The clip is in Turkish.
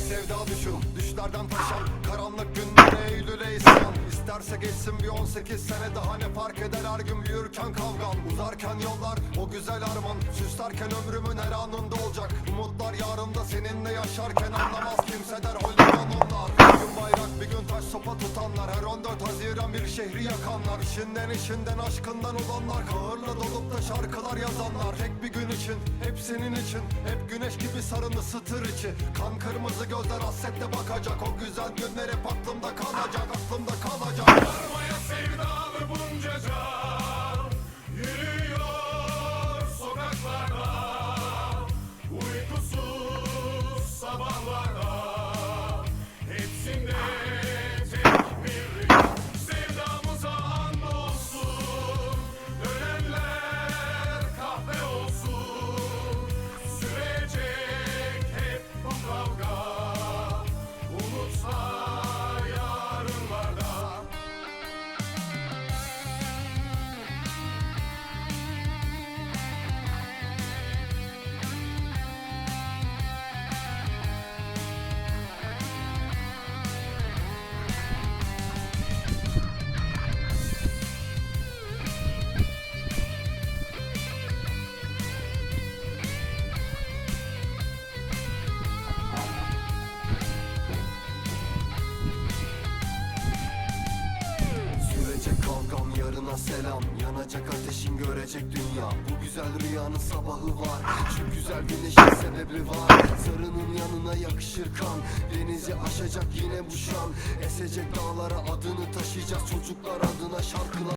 sevda düşün, düşlerden taşan karanlık günlere, Eylül'e isyan. İsterse geçsin bir 18 sene daha, ne fark eder her gün büyürken kavgan. Uzarken yollar o güzel arman, süslerken ömrümün her anında olacak. Umutlar yarında seninle yaşarken, anlamaz kimse der holigan onlar. Bir gün bayrak bir gün taş sopa tutanlar, her 14 Haziran bir şehri yakanlar. İşinden aşkından olanlar, kahırla dolup da şarkılar yazanlar. Tek bir gün için, hep senin için, hep güneş gibi sarın ısıtır içi. Kan kırmızı gözler hasretle bakacak, o güzel günler hep aklımda kalacak, aklımda kalacak. Varmaya sevdalı bunca can yürüyor sokaklarda, uykusuz sabahlarda, hepsinde tek bir rüya. Sevdamıza andolsun, dönenler kahve olsun, sürecek hep bu kavga, umutsa yarınlarda. Sürecek kavgam yarına selam, yanacak ateşin görecek dünya. Bu güzel rüyanın sabahı var, şu güzel güneşin sebebi var. Sarının yanına yakışır kan, denizi aşacak yine bu şan. Esecek dağlara adını taşıyacağız, çocuklar adına şarkılar